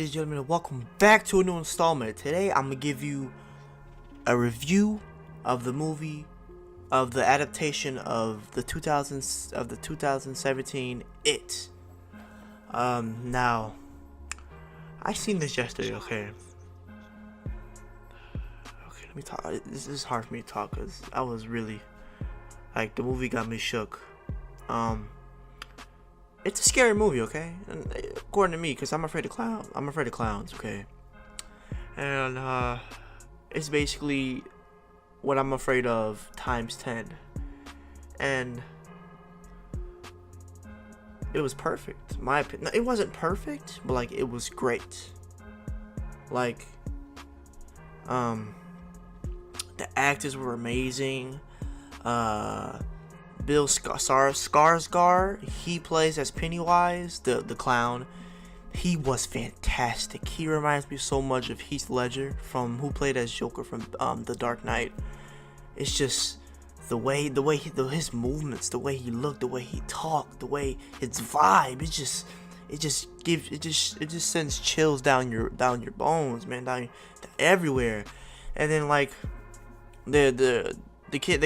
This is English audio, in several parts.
ladies and gentlemen, and welcome back to a new installment. Today, I'm gonna give you a review of the movie, of the adaptation of the 2017 It. Now, I seen this yesterday. Okay, let me talk. This is hard for me to talk because I was really the movie got me shook. It's a scary movie, okay? And according to me, because I'm afraid of clowns. I'm afraid of clowns, okay? And it's basically what I'm afraid of times 10. And it was perfect. My opinion. It wasn't perfect, but it was great. The actors were amazing. Bill Skarsgård, he plays as Pennywise, the clown. He was fantastic. He reminds me so much of Heath Ledger who played as Joker from The Dark Knight. It's just his movements, the way he looked, the way he talked, the way his vibe. It just sends chills down your bones, man, down everywhere. And then the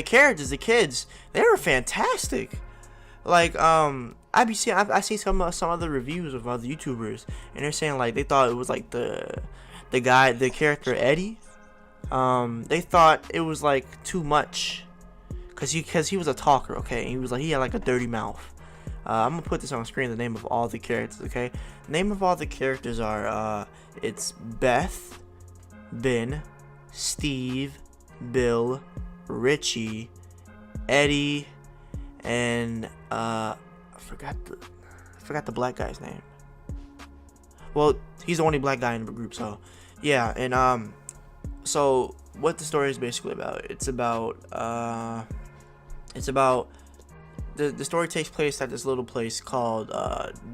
characters, the kids, they were fantastic. I see some other reviews of other YouTubers, and they're saying they thought it was the character Eddie. They thought it was too much, cause he was a talker, okay, and he had a dirty mouth. I'm gonna put this on screen. The name of all the characters, okay. The name of all the characters are it's Beth, Ben, Steve, Bill, Richie, Eddie, and I forgot the black guy's name. Well, he's the only black guy in the group, so yeah. And so what the story is basically about? It's about the story takes place at this little place called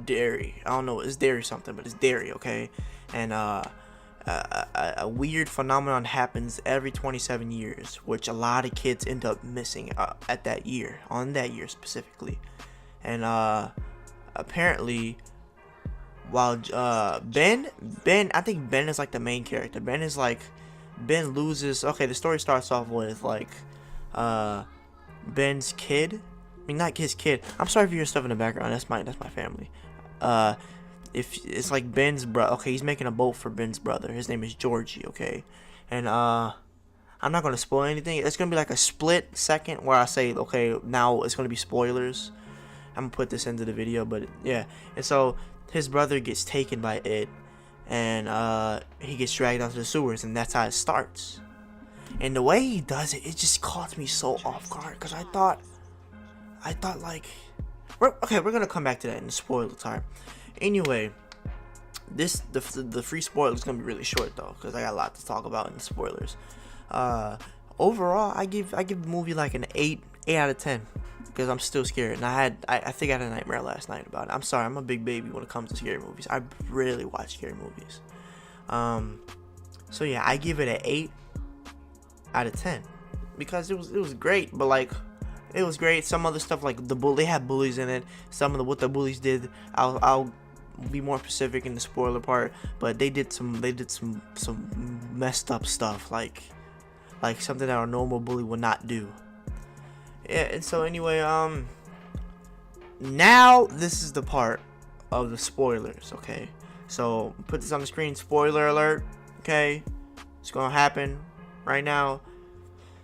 Derry. I don't know, it's Derry something, but it's Derry, okay. And a weird phenomenon happens every 27 years, which a lot of kids end up missing on that year specifically. And apparently, while Ben, I think Ben is the main character. Ben loses. Okay, the story starts off with Ben's kid. I mean, not his kid. I'm sorry if you hear stuff in the background. That's my family. If it's Ben's brother, okay, he's making a boat for Ben's brother. His name is Georgie, okay, and I'm not gonna spoil anything. It's gonna be a split second where I say, okay, now it's gonna be spoilers. I'm gonna put this into the video, but yeah. And so his brother gets taken by it, and he gets dragged out to the sewers, and that's how it starts. And the way he does it, it just caught me so off guard, because I thought we're gonna come back to that in the spoiler time. Anyway, the free spoiler is gonna be really short though, because I got a lot to talk about in the spoilers. Overall, I give the movie an 8 out of 10, because I'm still scared, and I think I had a nightmare last night about it. I'm sorry, I'm a big baby when it comes to scary movies. I rarely watch scary movies. So yeah, I give it an 8 out of 10, because it was great, but it was great. Some other stuff they had bullies in it. Some of what the bullies did, I'll be more specific in the spoiler part, but they did some messed up stuff, like something that a normal bully would not do. Yeah, and so anyway, now this is the part of the spoilers, okay? So put this on the screen, spoiler alert, okay? It's gonna happen right now.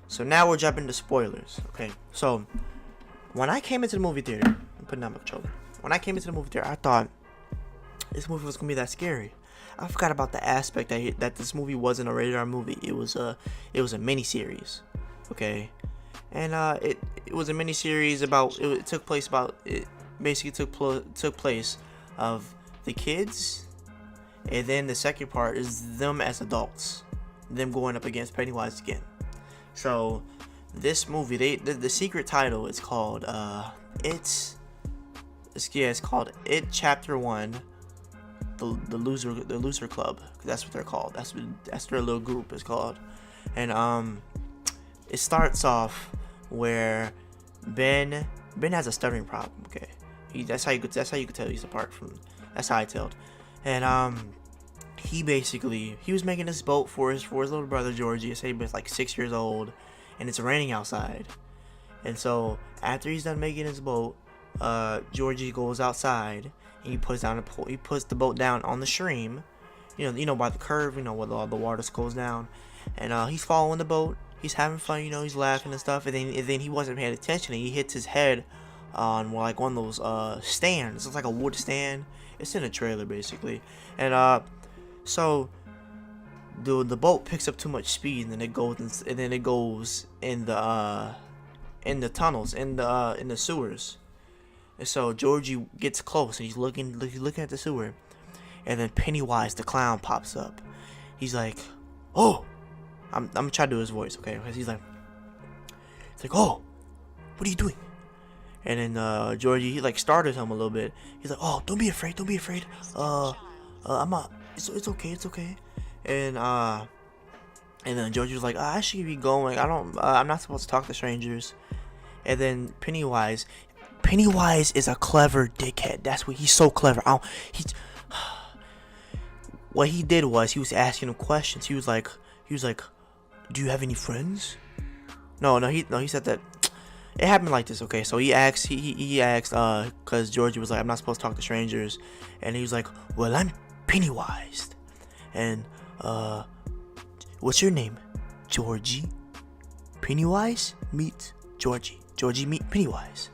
So now we're jumping to spoilers, okay? So when I came into the movie theater, I'm putting down my controller. When I came into the movie theater, I thought this movie was gonna be that scary. I forgot about the aspect that this movie wasn't a rated R movie. It was a mini series, okay? And it was a mini series about it took place of the kids, and then the second part is them as adults, them going up against Pennywise again. So this movie, the secret title is called it's called It Chapter 1, the loser club. That's what they're called. That's their little group is called. And it starts off where Ben has a stuttering problem. Okay, that's how you could tell he's apart from. That's how I told. And he was making this boat for his little brother Georgie. I say he was like 6 years old, and it's raining outside. And so after he's done making his boat, Georgie goes outside and he puts the boat down on the stream, by the curve, where all the water goes down, and he's following the boat. He's having fun, he's laughing and stuff, and then he wasn't paying attention, and he hits his head on like one of those stands. It's like a wood stand. It's in a trailer basically, and so the boat picks up too much speed, and then it goes in the tunnels, in the sewers. And so Georgie gets close, and he's looking at the sewer, and then Pennywise the clown pops up. He's like, "Oh," I'm trying to do his voice, okay? Because he's like, "Oh, what are you doing?" And then Georgie, he like started him a little bit. He's like, "Oh, don't be afraid. It's okay." And then Georgie was like, "I should be going. I'm not supposed to talk to strangers." And then Pennywise is a clever dickhead. That's what he's so clever. What he did was he was asking him questions. He was like, "Do you have any friends?" He said that. It happened like this, okay? So he asked, because Georgie was like, "I'm not supposed to talk to strangers," and he was like, "Well, I'm Pennywise, and what's your name?" "Georgie." "Pennywise meet Georgie. Georgie meet Pennywise."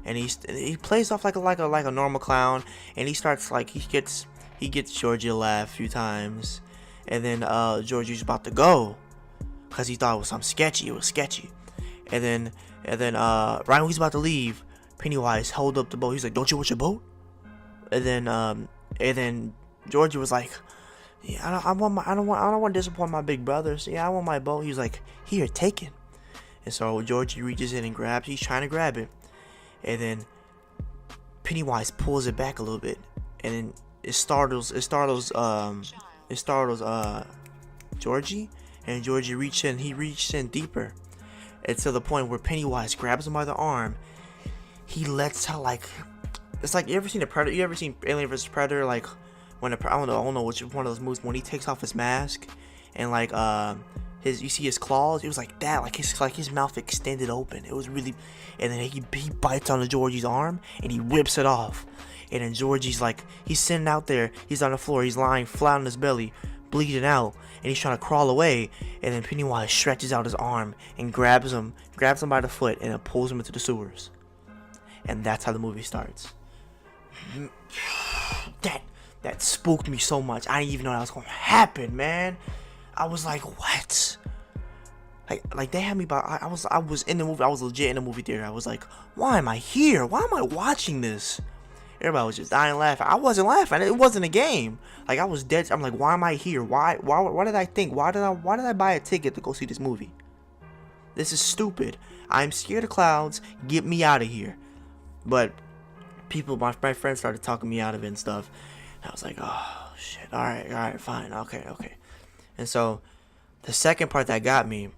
And he plays off like a normal clown, and he starts like he gets Georgie to laugh a few times, and then Georgie's about to go, cause he thought it was something sketchy. It was sketchy, and then right when he's about to leave, Pennywise held up the boat. He's like, "Don't you want your boat?" And then Georgie was like, "Yeah, I don't want to disappoint my big brothers. Yeah, I want my boat." He was like, "Here, take it." And so Georgie reaches in and grabs. He's trying to grab it, and then Pennywise pulls it back a little bit, and then it startles Georgie, and Georgie reaches in deeper. And to the point where Pennywise grabs him by the arm. He lets out like, it's like, you ever seen a Predator? You ever seen Alien vs Predator? Like when I don't know which one of those movies, when he takes off his mask and like you see his claws. It was like that, like his mouth extended open. It was really, and then he bites onto Georgie's arm and he rips it off. And then Georgie's like, he's sitting out there. He's on the floor. He's lying flat on his belly, bleeding out, and he's trying to crawl away. And then Pennywise stretches out his arm and grabs him by the foot, and then pulls him into the sewers. And that's how the movie starts. That spooked me so much. I didn't even know that was going to happen, man. I was like, what? Like they had me by. I was in the movie. I was legit in the movie theater. I was like, why am I here? Why am I watching this? Everybody was just dying laughing. I wasn't laughing. It wasn't a game. Like, I was dead. I'm like, why am I here? Why did I think? Why did I buy a ticket to go see this movie? This is stupid. I'm scared of clouds. Get me out of here. But my friends started talking me out of it and stuff. And I was like, oh shit. All right, fine. Okay. And so the second part that got me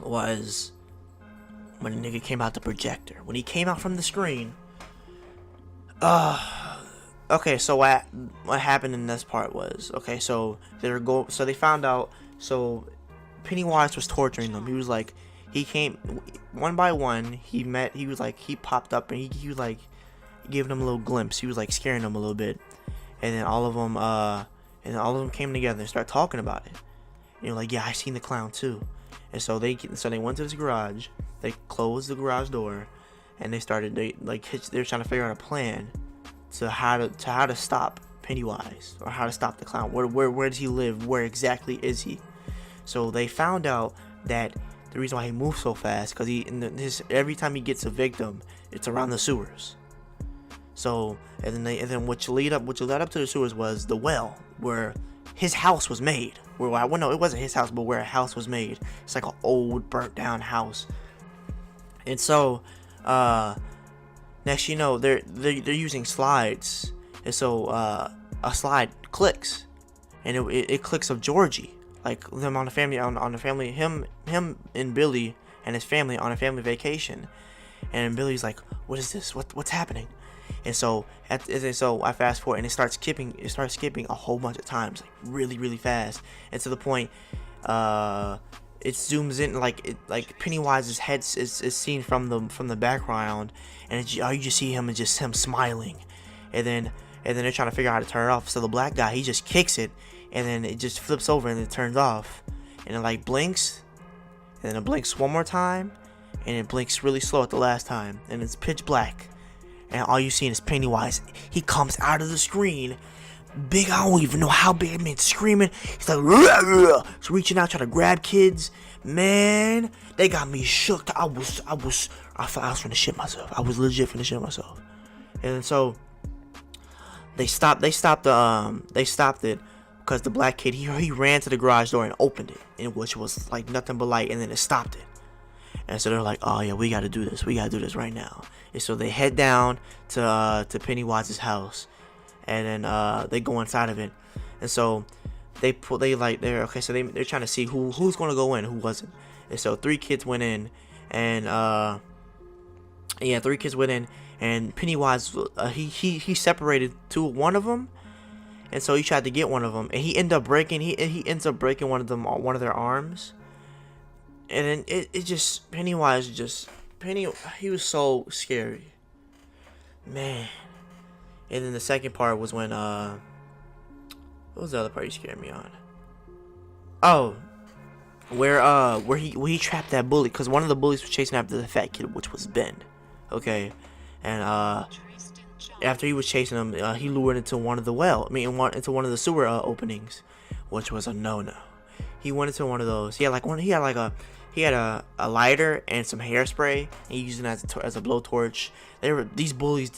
was when the nigga came out the projector. When he came out from the screen. Okay, so what happened in this part was, okay, so they found out, so Pennywise was torturing them. He was like, he came one by one. He popped up, and he was like giving them a little glimpse. He was like scaring them a little bit, and then all of them came together and started talking about it. And like, yeah, I seen the clown too. And so they went to this garage. They closed the garage door, and they were trying to figure out a plan to how to stop Pennywise, or how to stop the clown. Where does he live? Where exactly is he? So they found out that the reason why he moves so fast, because every time he gets a victim, it's around the sewers. So and then what led up to the sewers was the well where his house was made. No, it wasn't his house, but where a house was made. It's like an old burnt down house. And so next you know, they're using slides, and so a slide clicks, and it clicks of Georgie, like them on the family, him and Billy and his family on a family vacation, and Billy's like, what is this? What's happening? And so I fast forward, and it starts skipping a whole bunch of times, like really really fast, and to the point it zooms in, like Pennywise's head is seen from the background, and all you just see him is just him smiling, and then they're trying to figure out how to turn it off. So the black guy, he just kicks it, and then it just flips over and it turns off, and it like blinks, and then it blinks one more time, and it blinks really slow at the last time, and it's pitch black, and all you see is Pennywise. He comes out of the screen, big. I don't even know how big. Man, screaming. He's like, "Rah, rah." He's reaching out, trying to grab kids. Man, they got me shook. I felt I was finna shit myself. I was legit finna shit myself. And so they stopped it because the black kid, he ran to the garage door and opened it, and which was like nothing but light, and then it stopped it. And so they're like, oh yeah, we gotta do this right now. And so they head down to Pennywise's house, and then they go inside of it. And so they're trying to see who's gonna go in, who wasn't. And so 3 kids went in, and 3 kids went in, and Pennywise, he separated one of them, and so he tried to get one of them, and he ends up breaking one of their arms. And then he was so scary, man. And then the second part was when what was the other part you scared me on? Oh, where he trapped that bully, because one of the bullies was chasing after the fat kid, which was Ben. Okay, and after he was chasing him, he lured into one of the sewer openings, which was a no-no. He went into one of those. He had a lighter and some hairspray, and he used it as a blowtorch. These bullies,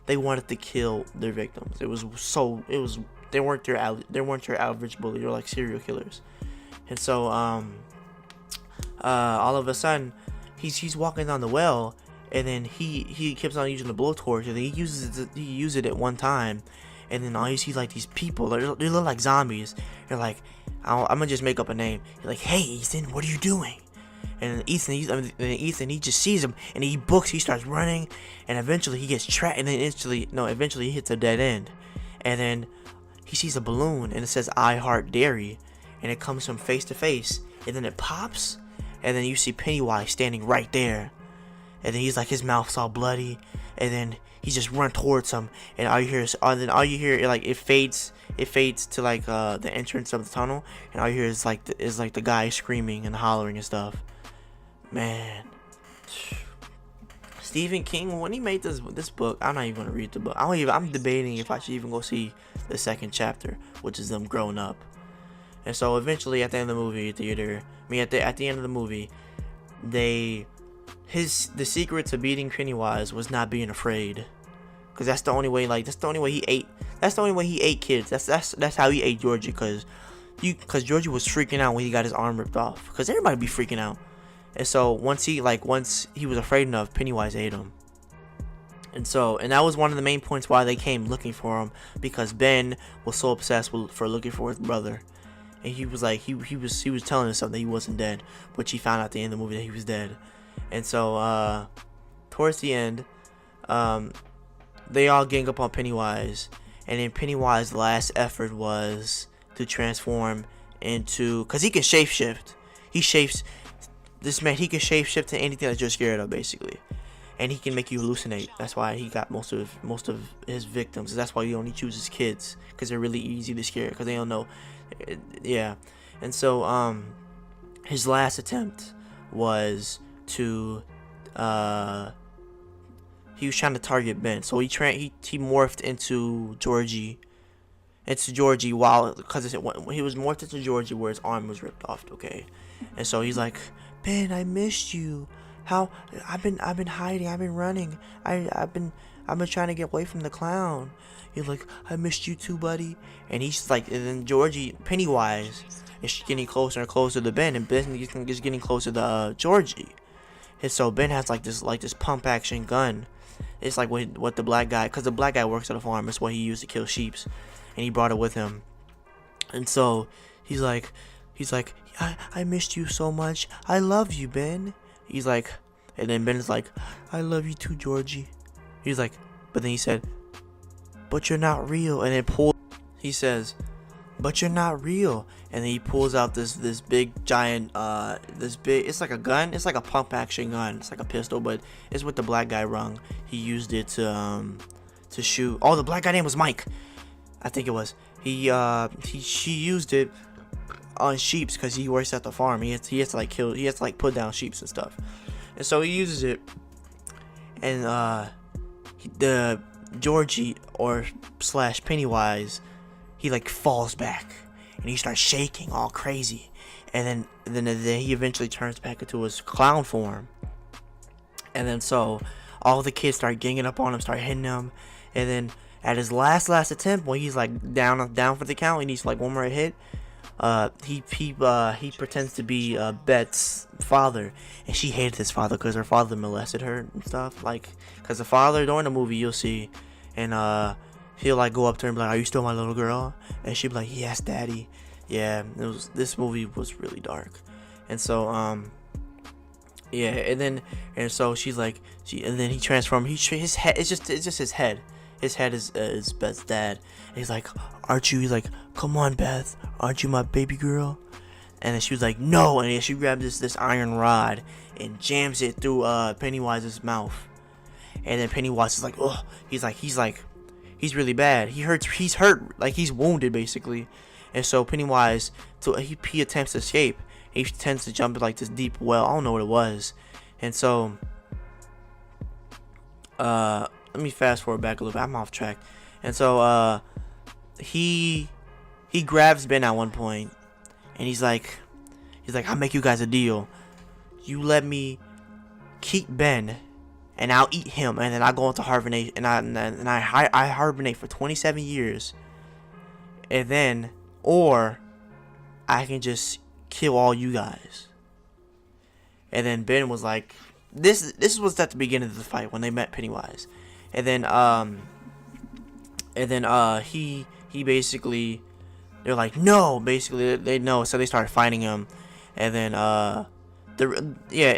they wanted to kill their victims. They weren't your average bully. They were like serial killers. And so all of a sudden he's walking down the well, and then he keeps on using the blowtorch, and he uses it at one time, and then all you see like these people, they look like zombies. They're like, I'm gonna just make up a name. You're like, hey Ethan, what are you doing? And Ethan, he just sees him, and he starts running, and eventually he gets trapped, and then eventually he hits a dead end, and then he sees a balloon, and it says I Heart Dairy, and it comes from face to face, and then it pops, and then you see Pennywise standing right there, and then he's like, his mouth's all bloody, and then he just run towards him, and all you hear like it fades to like the entrance of the tunnel, and all you hear is like the guy screaming and hollering and stuff. Man, Stephen King, when he made this book, I'm not even gonna read the book. I'm debating if I should even go see the second chapter, which is them growing up. And so eventually, at the end of the movie at the end of the movie, the secret to beating Pennywise was not being afraid, because that's the only way he ate. That's the only way he ate kids. That's how he ate Georgie, because Georgie was freaking out when he got his arm ripped off, because everybody be freaking out. And so once he was afraid enough, Pennywise ate him. And that was one of the main points why they came looking for him, because Ben was so obsessed for looking for his brother, and he was like he was telling himself that he wasn't dead, which he found out at the end of the movie that he was dead. And so towards the end, they all gang up on Pennywise, and then Pennywise's last effort was to transform into, because he can shapeshift. He can shapeshift to anything that you're scared of, basically, and he can make you hallucinate. That's why he got most of his victims. That's why he only chooses kids, because they're really easy to scare, because they don't know. Yeah. And so his last attempt was to he was trying to target Ben, so he morphed into Georgie, because he was morphed into Georgie where his arm was ripped off. Okay, and so he's like, Ben, I missed you. How I've been hiding, I've been running, I've been trying to get away from the clown. He's like, I missed you too, buddy. And he's like, and then Pennywise is getting closer and closer to Ben, and Ben is getting closer to Georgie. And so Ben has like this pump action gun. It's like what the black guy, because the black guy works at a farm. It's what he used to kill sheeps, and he brought it with him. And so he's like, I missed you so much. I love you, Ben. He's like, and then Ben is like, I love you too, Georgie. He's like, But then he said, "But you're not real." And then he says, "But you're not real." And then he pulls out this big giant it's like a gun. It's like a pump action gun. It's like a pistol, but it's what the black guy rung. He used it to shoot. Oh, the black guy name was Mike, I think it was. She used it on sheeps because he works at the farm. He has to like put down sheeps and stuff. And so he uses it, and the Georgie or / Pennywise, he like falls back and he starts shaking all crazy, and then he eventually turns back into his clown form. And then so all the kids start ganging up on him, start hitting him, and then at his last attempt, when he's like down for the count, he needs like one more hit. He pretends to be Beth's father, and she hated his father because her father molested her and stuff. Like, because the father during the movie you'll see, and he'll like go up to her and be like, "Are you still my little girl?" And she'll be like, "Yes, daddy." Yeah, this movie was really dark, and so yeah, and so she's like, and then he transformed. His head, it's just his head. His head is Beth's dad. And he's like, "Aren't you?" He's like, "Come on, Beth. Aren't you my baby girl?" And then she was like, "No." And then she grabbed this iron rod and jams it through Pennywise's mouth. And then Pennywise is like, "Oh," he's really bad. He's hurt, like he's wounded basically. And so Pennywise, he attempts to escape. He tends to jump in like this deep well. I don't know what it was. And so let me fast forward back a little bit. I'm off track. And so he grabs Ben at one point, and he's like, "I'll make you guys a deal. You let me keep Ben, and I'll eat him, and then I go into hibernate, and I hibernate for 27 years, and then, or I can just kill all you guys." And then Ben was like, this was at the beginning of the fight when they met Pennywise. And then he basically, they're like, "No," basically they know, so they started fighting him. And then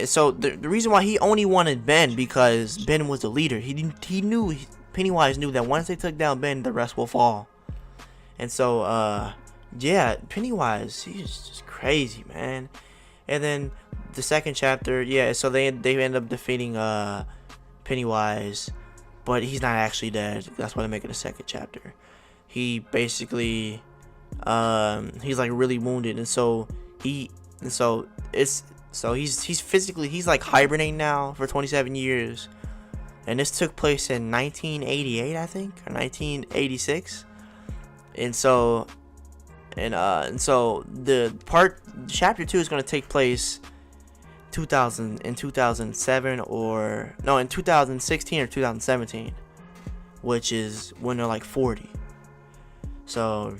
so the reason why he only wanted Ben, because Ben was the leader. Pennywise knew that once they took down Ben, the rest will fall. And so yeah, Pennywise, he's just crazy, man. And then the second chapter, yeah, so they end up defeating Pennywise, but he's not actually dead. That's why they make it a second chapter. He basically he's like really wounded, and so he's physically, he's like hibernating now for 27 years. And this took place in 1988, I think, or 1986. And so the chapter 2 is going to take place in 2007 or no, in 2016 or 2017, which is when they're like 40. So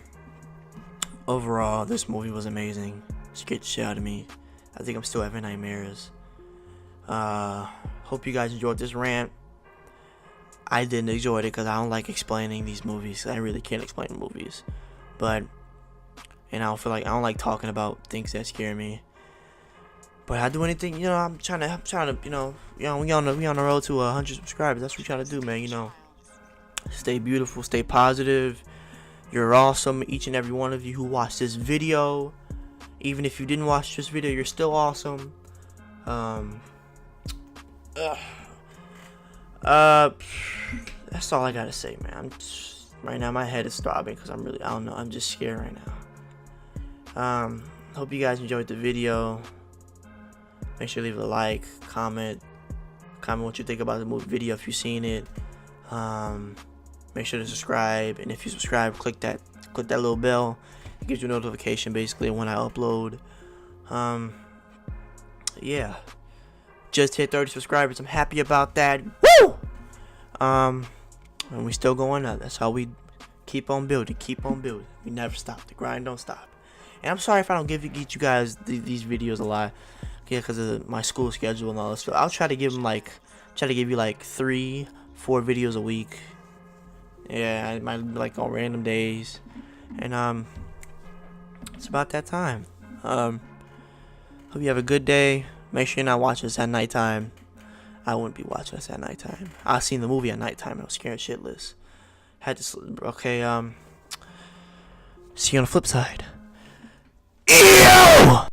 overall, this movie was amazing. It scared the shit out of me. I think I'm still having nightmares. Hope you guys enjoyed this rant. I didn't enjoy it because I don't like explaining these movies. I really can't explain movies, and I don't like talking about things that scare me. But I do anything, I'm trying to, we on the road to 100 subscribers. That's what we're trying to do, man. Stay beautiful, stay positive. You're awesome, each and every one of you who watched this video. Even if you didn't watch this video, you're still awesome. That's all I gotta say, man. Right now my head is throbbing because I don't know, I'm just scared right now. Hope you guys enjoyed the video. Make sure to leave a like, comment what you think about the movie video if you've seen it. Make sure to subscribe, and if you subscribe, click that little bell. It gives you a notification basically when I upload. Yeah, just hit 30 subscribers. I'm happy about that. Woo! And we still going up. That's how we keep on building. We never stop. The grind don't stop. And I'm sorry if I don't get you guys these videos a lot. Yeah, because of my school schedule and all this stuff. I'll try to give you like 3-4 videos a week. Yeah, I might like on random days. And it's about that time. Hope you have a good day. Make sure you're not watching this at nighttime. I wouldn't be watching this at nighttime. I seen the movie at nighttime. I was scared shitless. Had to sleep. Okay. See you on the flip side. Ew!